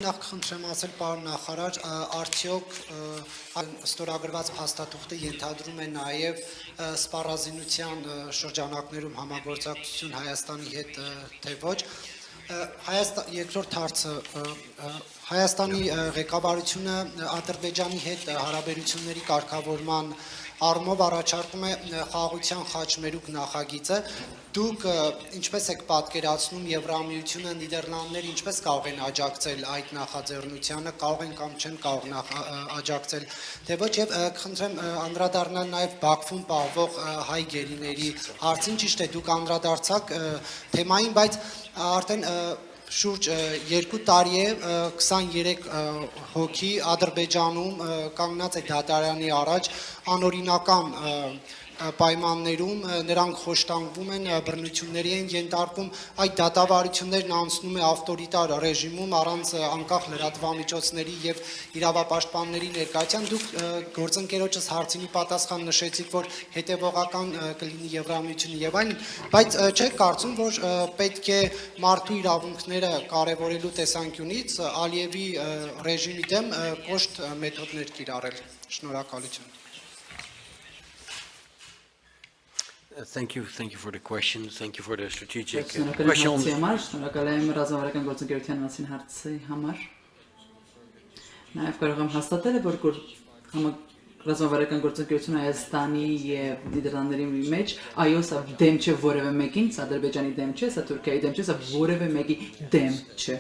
նախ խնդրեմ ասել պարոն նախարար, արդյոք ստորագրված փաստաթուղթը ենթադրում է նաև սպառազինության շրջանակներում համագործակցություն Հայաստանի հետ, թե ոչ։ Երկրորդ հարցը Հայաստանի ղեկավարությունը Ադրբեջանի հետ հարաբերությունների կարգավորման առումով առաջարկում է խաղաղության խաչմերուկ նախագիծը։ Դուք ինչպես եք պատկերացնում Եվրամիությունը, Նիդերլանդները ինչպես կարող են աջակցել այդ նախաձեռնությանը, կարող են կամ չեն կարող աջակցել, թե ոչ, եւ խնդրեմ անդրադառնալ նաև Բաքվում պահվող հայ գերիների հարցին, ճիշտ է, դուք անդրադարձաք թեմային, բայց արդեն շուրջ 2 տարի է 23 հոգի Ադրբեջանում կանգնած է դատարանի առաջ անօրինական պայմաններում, նրանք խոշտանգվում են, բռնությունների են ենթարկվում, այդ դատավարություններն անցնում է ավտորիտար ռեժիմում առանց անկախ լրատվամիջոցների եւ իրավապաշտպանների ներկայության։ Դուք գործընկերոջս հարցինի պատասխան նշեցիք, որ հետևողական կլինի Եվրամիությունը եւ այլն, բայց չեք կարծում, որ պետք է մարդու իրավունքները կարևորելու տեսանկյունից Ալիևի ռեժիմի դեմ կոշտ մեթոդներ կիրառել։ Շնորհակալություն։ Thank you for the question. Thank you for the strategic question. Շնորհակալ եմ ռազմավարական գործընկերության մասին հարցի համար։ Նաև կարող եմ հաստատել, որ ռազմավարական գործընկերությունը Հայաստանի եւ Նիդերլանդների մեջ այո, սա դեմ չէ որևէ մեկին, սա Ադրբեջանի դեմ չէ, սա Թուրքիայի դեմ չէ, սա որևէ մեկի դեմ չէ։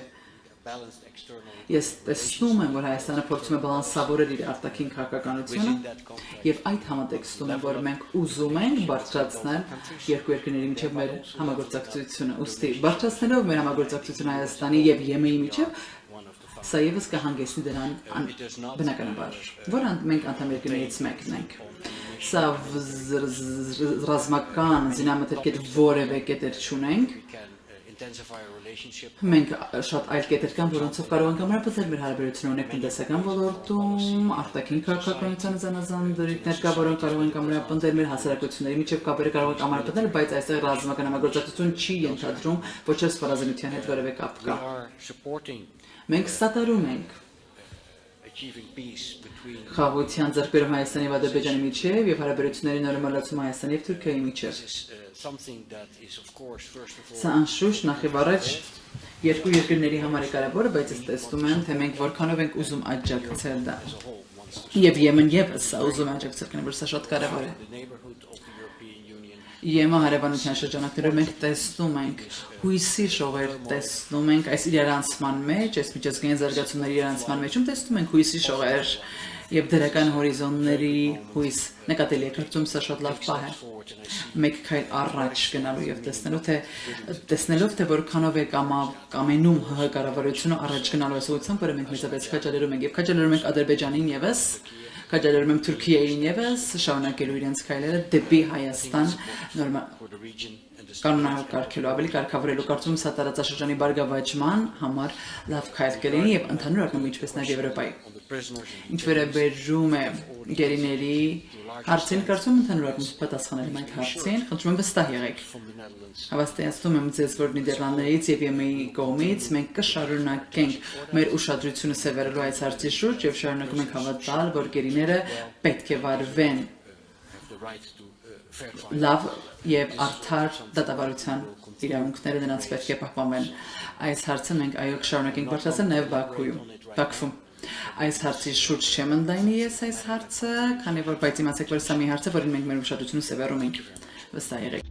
Ես տեսնում եմ, որ Հայաստանը փորձում է բալանսավորել իր արտաքին քաղաքականությունը եւ այդ համատեքստում է, որ մենք ուզում ենք բարձրացնել երկու երկրների միջև մեր համագործակցությունը, ուստի բարձրացնելով մեր համագործակցությունը Հայաստանի եւ Եմենի միջև սա եւս կհանգեցնի դրան բնականաբար, որ մենք անդամ երկրներից մեկն ենք։ Սա ռազմական զինամթերք որևէ կետեր չունենք։ Մենք շատ այլ կետեր կան, որոնցով կարող ենք ամրապնդել մեր հարաբերությունը ունենք տնտեսական ոլորտում, արտաքին քաղաքականությանը զանազան դրույթներ կա, որոնք կարող ենք ամրապնդել մեր հասարակությունների միջև կապերը կարող ենք ամրապնդել, բայց այստեղ ռազմական համագործակցություն չի ենթադրում, ոչ էլ սպառազինության հետ որևէ կապ կա։ Մենք սատարում ենք խաղաղության ձեռքբերում Հայաստանի եւ Ադրբեջանի միջև եւ հարաբերությունների նորմալացում Հայաստանի եւ Թուրքիայի միջև։ Սա անշուշտ նախ եւ առաջ երկու երկրների համար է կարևոր, բայց ես տեսնում եմ, թե մենք որքանով ենք ուզում աջակցել դա։ Եվ Եմեն եւս սա ուզում է աջակցել, քանի որ սա շատ կարևոր է։ Եմը հարևանության շրջանակներում մենք տեսնում ենք հույսի շողեր, տեսնում ենք այս իրարանցման մեջ, այս միջազգային զարգացումների իրարանցման մեջում տեսնում ենք հույսի շողեր եւ դրական հորիզոնների հույս նկատելի է, կարծում սա շատ լավ պահ է։ Մեկ քայլ առաջ գնալու եւ տեսնելով թե որքանով է կամենում ՀՀ կառավարությունը առաջ գնալու ասացությամբ, որ մենք մեծապես քաջալերում ենք եւ քաջալերում ենք Ադրբեջանին եւս, քաջալերում ենք Թուրքիային եւս շարունակելու իրենց քայլերը դեպի Հայաստան կանոնավոր կարգելու, ավելի կարգավորելու, կարծում սա տարածաշրջանի բարգավաճման համար լավ քայլ կլինի եւ ընդհանուր առմամբ ինչպես նաեւ Եվրոպայի։ Ինչ վերաբերում է գերիների հարցին, կարծում ընդհանուր առմամբ պատասխանել եմ այդ հարցին, խնդրում եմ վստահ եղեք։ Հավաստիացնում եմ ձեզ, որ Նիդերլանդներից եւ Եմենի կողմից մենք կշարունակենք մեր ուշադրությունը սևեռելու այս հարցի շուրջ եւ շարունակում ենք հավատալ, որ գերիները պետք է վարվեն լավ եւ արդար դատավարության իրավունքները նրանց պետք է պահպանվեն։ Այս հարցը մենք այո կշարունակենք բարձրացնել նաեւ Բաքվում։ Այս հարցի շուրջ չեմ ընդայնի ես այս հարցը, քանի որ բայց իմացեք, որ սա մի հարց է, որին մենք մեր ուշադրությունը սևեռում ենք։ Վստահ եղեք։